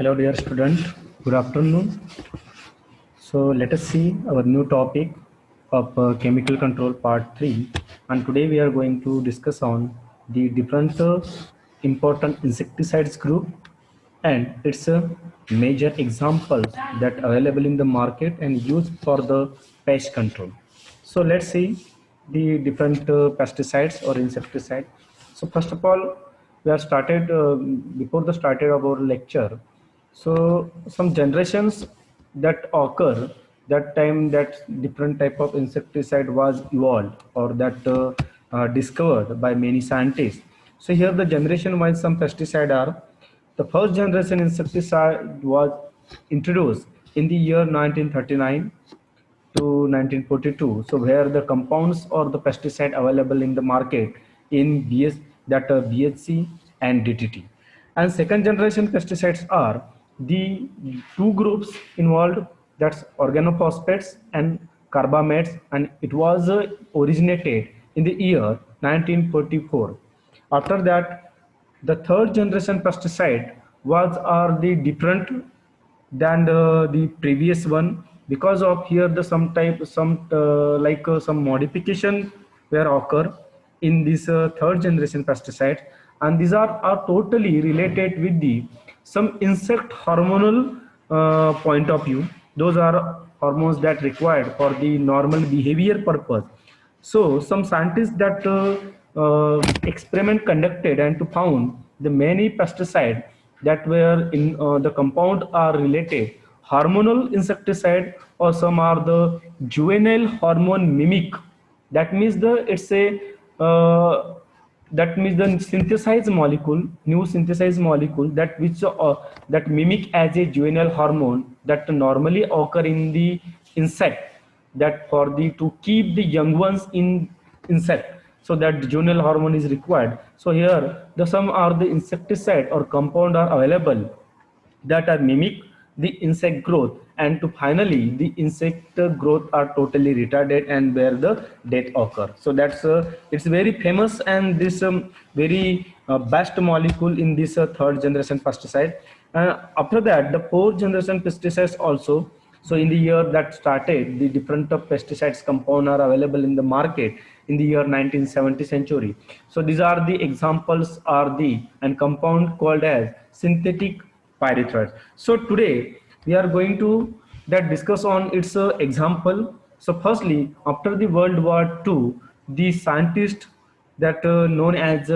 Hello dear student, good afternoon. So let us see our new topic of chemical control part 3, and today we are going to discuss on the different important insecticides group and its major examples that are available in the market and used for the pest control. So let's see the different pesticides or insecticide. So first of all, we are started before the started of our lecture. So some generations that occur that time that different type of insecticide was evolved or that discovered by many scientists. So here the generation wise some pesticide are. The first generation insecticide was introduced in the year 1939 to 1942. So where the compounds or the pesticide available in the market in that are BHC and DTT. And second generation pesticides are the two groups involved, that's organophosphates and carbamates, and it was originated in the year 1944. After that, the third generation pesticide was are the different than the previous one, because of here the some modification were occur in this third generation pesticide, and these are totally related with the some insect hormonal point of view. Those are hormones that required for the normal behavior purpose. So some scientists that experiment conducted and to found the many pesticide that were in the compound are related hormonal insecticide, or some are the juvenile hormone mimic. That means the it's a that means the synthesized molecule, new synthesized molecule that which that mimic as a juvenile hormone that normally occur in the insect, that for the to keep the young ones in insect, so that juvenile hormone is required. So here the some are the insecticide or compound are available that are mimic the insect growth, and to finally the insect growth are totally retarded and where the death occur. So that's it's very famous, and this very best molecule in this third generation pesticide. After that the fourth generation pesticides also. So in the year that started, the different pesticides compound are available in the market in the year 1970 century. So these are the examples are the and compound called as synthetic pyrethroids. So today we are going to that discuss on its example. So firstly, after the World War II, the scientist that known as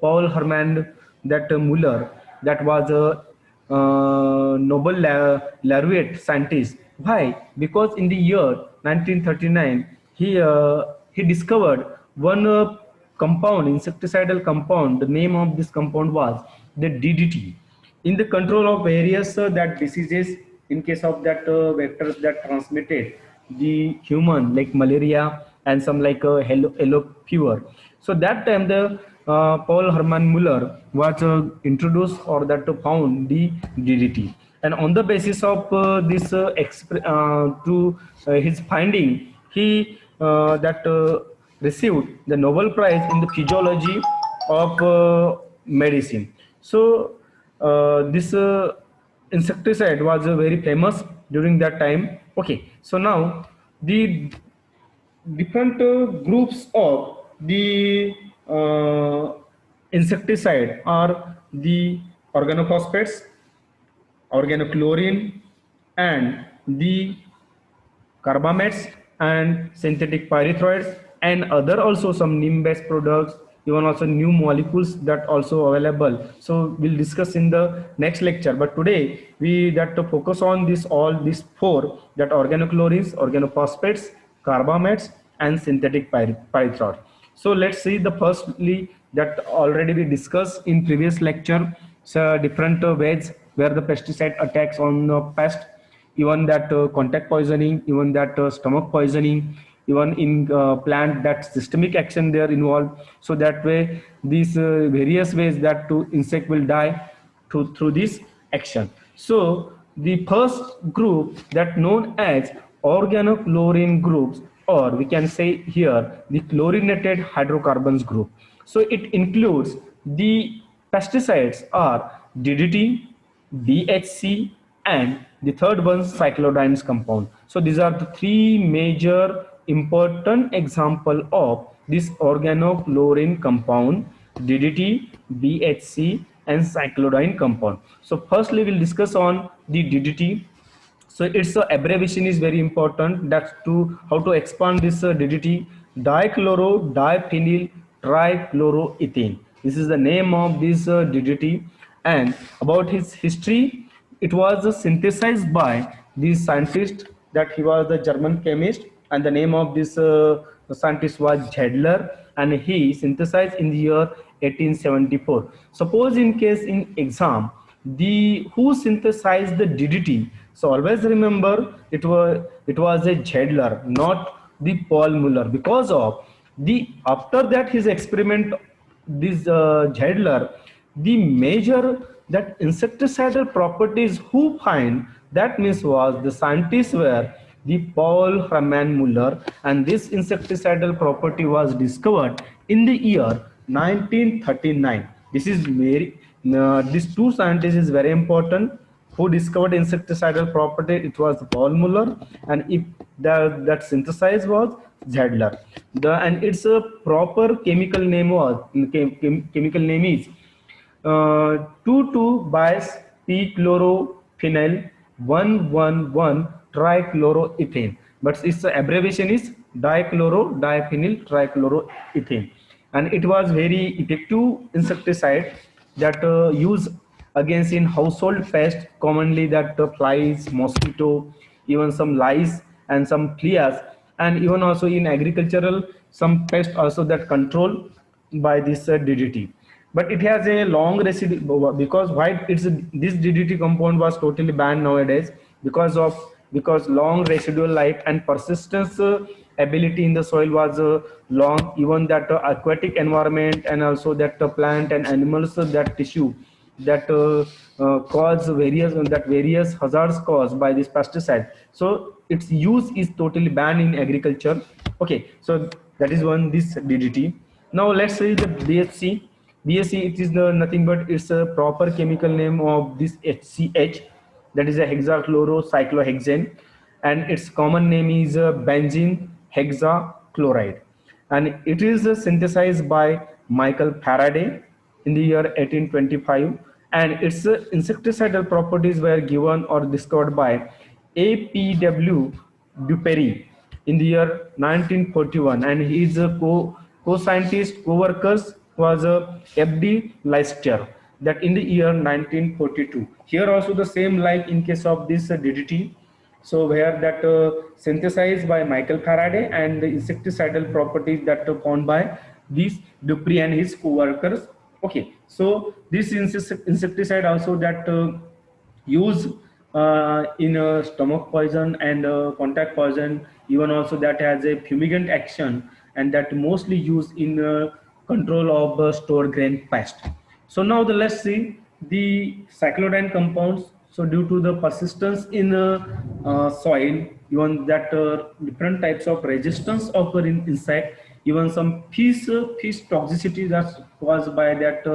Paul Hermann that Muller, that was a Nobel laureate scientist. Why? Because in the year 1939 he discovered one compound, insecticidal compound. The name of this compound was the DDT, in the control of various that diseases, in case of that vectors that transmitted the human like malaria and some like yellow fever. So that time the Paul Hermann Muller was introduced or that found the DDT, and on the basis of this to his finding, he that received the Nobel Prize in the physiology of medicine. So this insecticide was very famous during that time. Okay, so now the different groups of the insecticide are the organophosphates, organochlorine, and the carbamates and synthetic pyrethroids, and other also some neem based products, even also new molecules that also available. So we'll discuss in the next lecture, but today we that to focus on this all these four, that organochlorines, organophosphates, carbamates, and synthetic pyrethroid. So let's see the firstly that already we discussed in previous lecture. So different ways where the pesticide attacks on pest, even that contact poisoning, even that stomach poisoning, even in plant that systemic action they are involved. So that way these various ways that to insect will die through this action. So the first group that known as organochlorine groups, or we can say here the chlorinated hydrocarbons group. So it includes the pesticides are DDT, BHC, and the third one cyclodines compound. So these are the three major important example of this organochlorine compound: DDT, BHC, and cyclodine compound. So firstly we'll discuss on the DDT. So its abbreviation is very important. That's to how to expand this DDT: dichloro diphenyl trichloroethane. This is the name of this DDT. And about his history, it was synthesized by this scientist, that he was the German chemist, and the name of this scientist was Zedler, and he synthesized in the year 1874. Suppose in case in exam, the who synthesized the DDT, so always remember it was a Zedler, not the Paul Muller, because of the after that his experiment, this Zedler, the major that insecticidal properties who find, that means was the scientists were the Paul Hermann Muller, and this insecticidal property was discovered in the year 1939. This is very these two scientists is very important who discovered insecticidal property. It was Paul Muller, and if that synthesis was Zedler. And its a proper chemical name was chemical name is 2,2-bis p-chlorophenyl 1,1,1 trichloroethane, but its abbreviation is dichloro diphenyl trichloroethane. And it was very effective insecticide that used against in household pests, commonly that flies, mosquito, even some lice and some fleas, and even also in agricultural some pests also that control by this DDT. But it has a long residue, because why it's this DDT compound was totally banned nowadays, because long residual life and persistence ability in the soil was long. Even that aquatic environment, and also that plant and animals that tissue that cause various hazards caused by this pesticide, so its use is totally banned in agriculture. Okay, so that is one this DDT. Now let's say the BHC. BHC, it is nothing but it's a proper chemical name of this HCH, that is a hexachlorocyclohexane, and its common name is benzene hexachloride, and it is synthesized by Michael Faraday in the year 1825, and its insecticidal properties were given or discovered by APW Duperrey in the year 1941, and his co-scientist co-workers was FD Leicester, that in the year 1942. Here also the same like in case of this DDT, so where that synthesized by Michael Faraday, and the insecticidal properties that found by this Dupree and his co-workers. Okay, so this insecticide also that use in stomach poison and contact poison, even also that has a fumigant action, and that mostly used in control of store grain pest. So now let's see the cyclodine compounds. So due to the persistence in soil, even that different types of resistance occur in insect, even some fish toxicity that's caused by that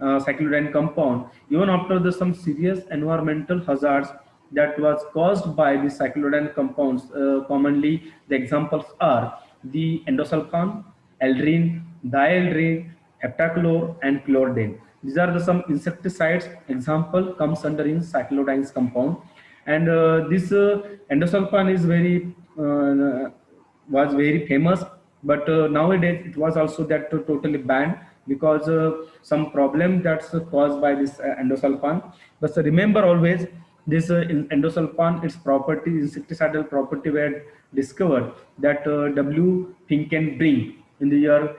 cyclodine compound, even after the some serious environmental hazards that was caused by the cyclodine compounds. Commonly the examples are the endosulfan, aldrin, dieldrin, heptachlor, and chlordane. These are the some insecticides example comes under in cyclodines compound. And this endosulfan is very was very famous, but nowadays it was also that totally banned, because some problem that's caused by this endosulfan. But remember always this endosulfan, its property, insecticidal property were discovered that W. Finkenbrink in the year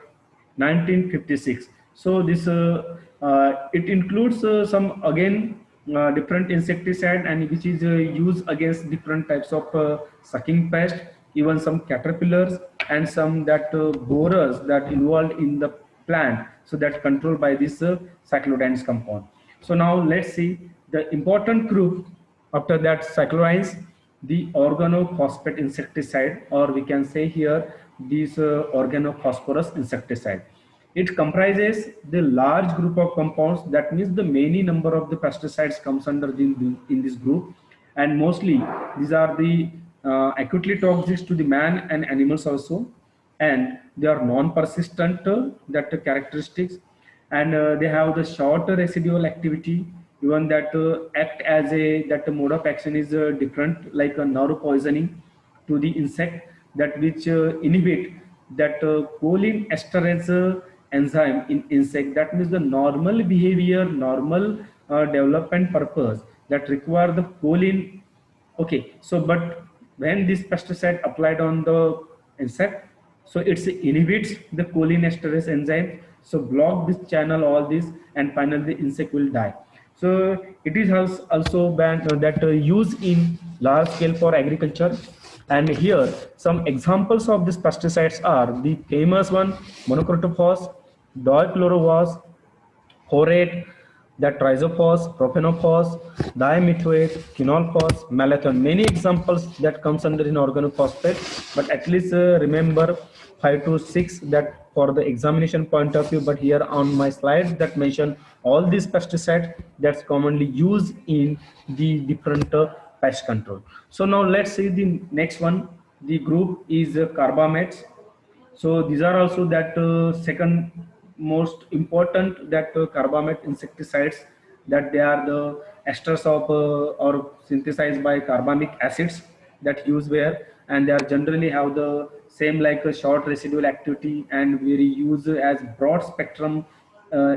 1956. So this it includes some again different insecticide, and which is used against different types of sucking pest, even some caterpillars, and some that borers that involved in the plant, so that controlled by this cyclodines compound. So now let's see the important group after that cyclodines, the organophosphate insecticide, or we can say here this organophosphorus insecticide. It comprises the large group of compounds. That means the many number of the pesticides comes under in this group, and mostly these are the acutely toxic to the man and animals also, and they are non-persistent that characteristics, and they have the short residual activity, even that act as a that mode of action is different, like a nerve poisoning to the insect, that which inhibit that choline esterase enzyme in insect. That means the normal behavior, normal development purpose that require the choline. Okay, so but when this pesticide applied on the insect, so it inhibits the cholinesterase enzyme, so block this channel, all this, and finally the insect will die. So it is also banned that used in large scale for agriculture. And here some examples of these pesticides are the famous one, monocrotophos, dichlorophos, Horate, that trisophos, profenophos, dimethoate, quinolphos, malathion. Many examples that comes under in organophosphate, but at least remember 5 to 6 that for the examination point of view. But here on my slides that mention all these pesticides that's commonly used in the different pest control. So now let's see the next one. The group is carbamates. So these are also that second most important that carbamate insecticides, that they are the esters of or synthesized by carbamic acids that use where, and they are generally have the same like a short residual activity, and we use as broad spectrum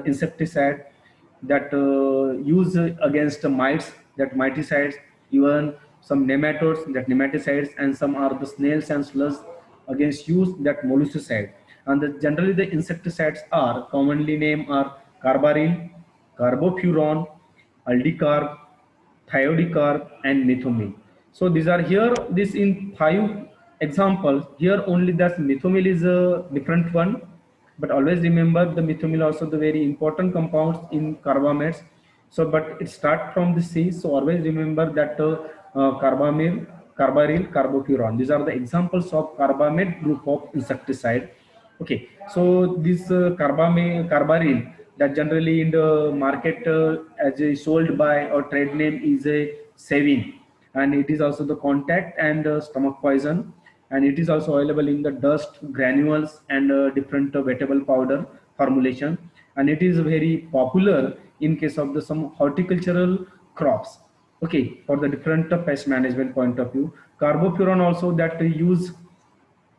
insecticide that use against mites, that miticides, even some nematodes, that nematicides, and some are the snails and slugs against use that molluscicide. And generally the insecticides are commonly named are carbaryl, carbofuron, aldicarb, thiodicarb, and methomyl. So these are here, this in 5 examples. Here only that methomyl is a different one, but always remember the methomyl also the very important compounds in carbamates. So but it start from the C, so always remember that carbamyl, carbaryl, carbofuran, these are the examples of carbamate group of insecticide. Okay, so this carbaryl that generally in the market as a sold by or trade name is a Sevin, and it is also the contact and stomach poison, and it is also available in the dust, granules, and different vegetable powder formulation, and it is very popular in case of the some horticultural crops. Okay, for the different pest management point of view, carbofuran also that use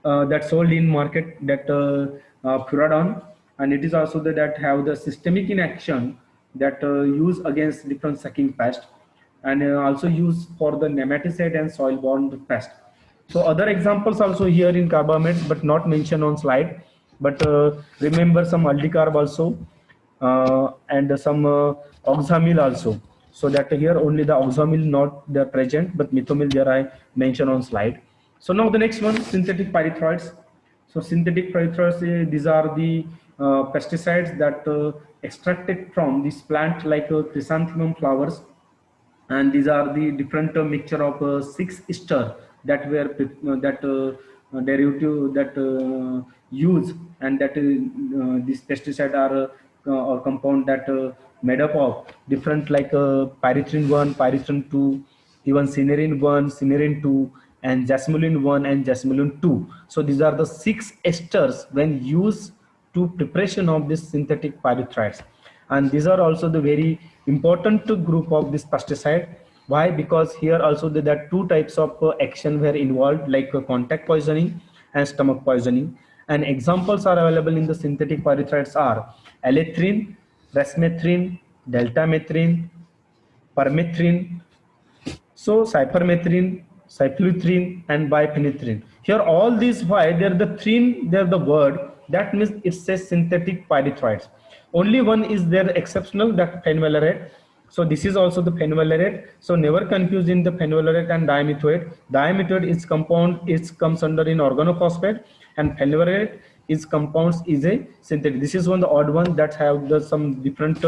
that sold in market, that furadon, and it is also that have the systemic in action that use against different sucking pest, and also used for the nematicide and soil borne pest. So other examples also here in carbamates, but not mentioned on slide. But remember some aldicarb also, and some oxamil also. So that here only the oxamil not the present, but methomyl there I mentioned on slide. So now the next one, synthetic pyrethroids. So synthetic pyrethroids, these are the pesticides that extracted from this plant like chrysanthemum flowers, and these are the different mixture of 6 ester that were derivative that use, and that these pesticide are or compound that made up of different like pyrethrin 1, pyrethrin 2, even cinerin 1, cinerin 2, and jasmulin 1 and jasmulin 2. So these are the 6 esters when used to preparation of this synthetic pyrethroids, and these are also the very important group of this pesticide. Why? Because here also there are 2 types of action were involved, like contact poisoning and stomach poisoning, and examples are available in the synthetic pyrethroids are alethrin, resmethrin, deltamethrin, permethrin, so cypermethrin, cyfluthrin, and biphenethrin. Here all these, why they're the three, they're the word. That means it says synthetic pyrethroids. Only one is there exceptional, that phenvalerate. So this is also the phenvalerate. So never confuse in the phenvalerate and dimethoate. Dimethoate is compound, it comes under in organophosphate, and phenvalerate is compounds is a synthetic. This is one the odd one that have the some different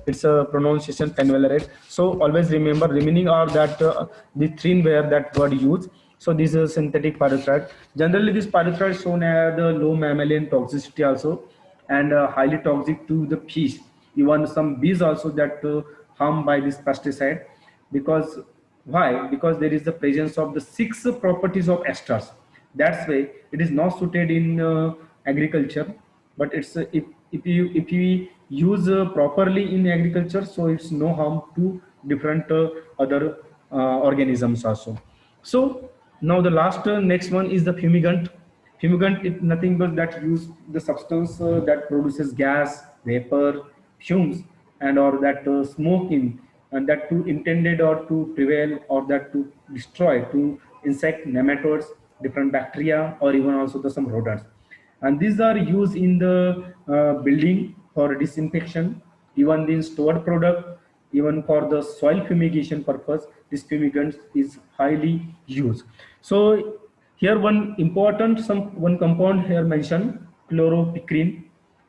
it's a pronunciation phenvalerate. So always remember remaining are that the three where that word used. So this is synthetic pyrethroid. Generally this pyrethroid shown as the low mammalian toxicity also, and highly toxic to the fish. Even some bees also that harmed by this pesticide. Because why? Because there is the presence of the six properties of esters. That's why it is not suited in agriculture. But it's if you use properly in agriculture, so it's no harm to different other organisms also. So now the last next one is the fumigant. Fumigant is nothing but that use the substance that produces gas, vapor, fumes, and or that smoke in, and that to intended or to prevail or that to destroy to insect, nematodes, different bacteria, or even also the some rodents. And these are used in the building for disinfection, even in stored product, even for the soil fumigation purpose. This fumigant is highly used. So here one compound here mentioned, chloropicrin.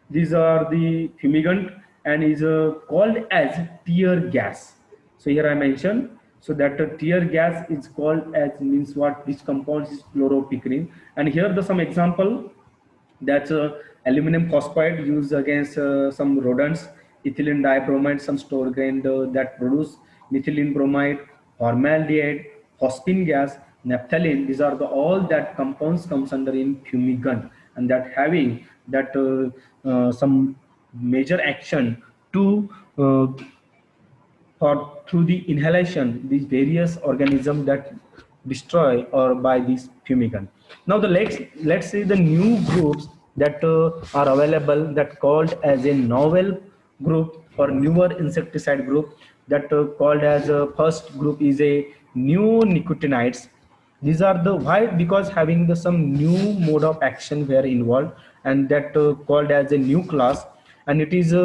These are the fumigant and is called as tear gas. So here I mentioned, so that tear gas is called as, means what, this compound is chloropicrin. And here the some example, that's aluminum phosphide used against some rodents, ethylene dibromide, some store grain that produce methylene bromide, formaldehyde, phosphine gas, naphthalene. These are the all that compounds comes under in fumigant, and that having that some major action to or through the inhalation these various organisms that destroy or by this fumigant. Now the let's see the new groups that are available, that called as a novel group or newer insecticide group, that called as a first group is a neonicotinoids. These are the why, because having the some new mode of action were involved, and that called as a new class, and it is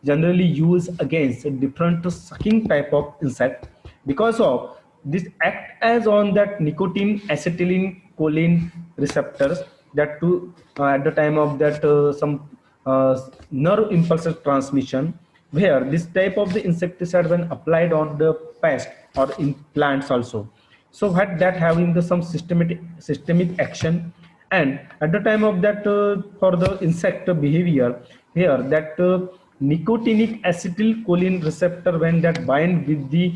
generally used against a different sucking type of insect. Because of this act as on that nicotine acetylene choline receptors, that to at the time of that some nerve impulses transmission, where this type of the insecticide when applied on the pest or in plants also, so what that having the some systemic action. And at the time of that for the insect behavior, here that nicotinic acetylcholine receptor when that bind with the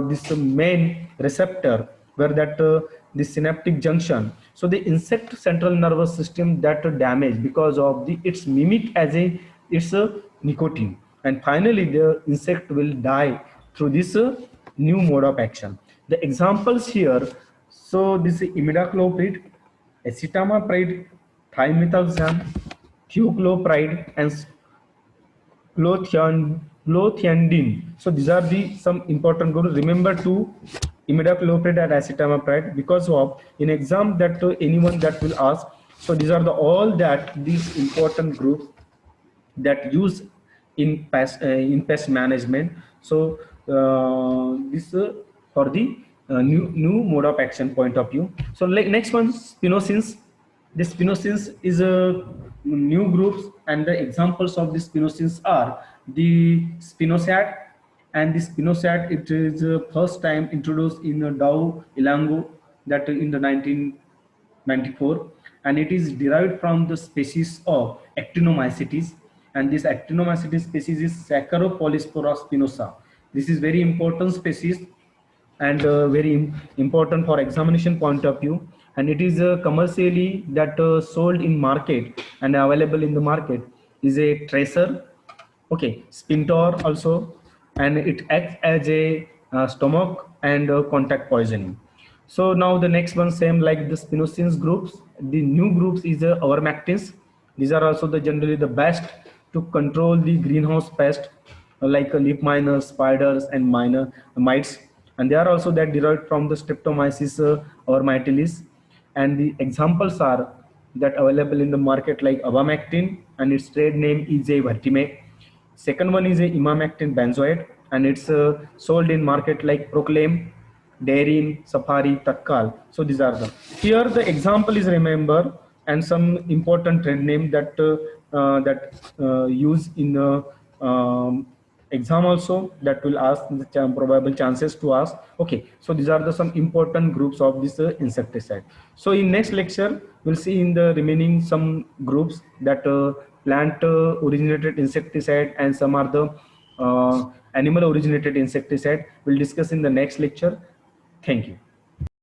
this main receptor, where that the synaptic junction, so the insect central nervous system that damage because of the its mimic as a it's a nicotine, and finally the insect will die through this new mode of action. The examples here, so this is imidacloprid, acetamiprid, thiamethoxam, thioclopride, and clothianidin. So these are the some important groups. Remember to imidacloprid and acetamiprid, because of in exam that anyone that will ask. So these are the all that these important groups that use in pest management. So this for the new mode of action point of view. So like next one, spinosins. This spinosins is a new groups, and the examples of the spinosins are the spinosad. And the spinosad, it is first time introduced in Dow Elango, that in the 1994, and it is derived from the species of Actinomycetes, and this Actinomycetes species is Saccharopolyspora spinosa. This is very important species, and very important for examination point of view, and it is commercially that sold in market and available in the market is a tracer, okay, spintor also, and it acts as a stomach and contact poisoning. So now the next one, same like the spinosins groups, the new groups is avermectins. These are also the generally the best to control the greenhouse pest like leaf miners, spiders, and minor mites, and they are also that derived from the Streptomyces or Mytilis. And the examples are that available in the market like abamectin, and its trade name is a Vertimate. Second one is a imamectin benzoate, and it's sold in market like Proclaim, Darin, Safari, Tatkal. So these are the here the example is remember, and some important trade name that use in exam also, that will ask the probable chances to ask. Okay, so these are the some important groups of this insecticide. So in next lecture we'll see in the remaining some groups that plant originated insecticide and some are the animal originated insecticide. We'll discuss in the next lecture. Thank you.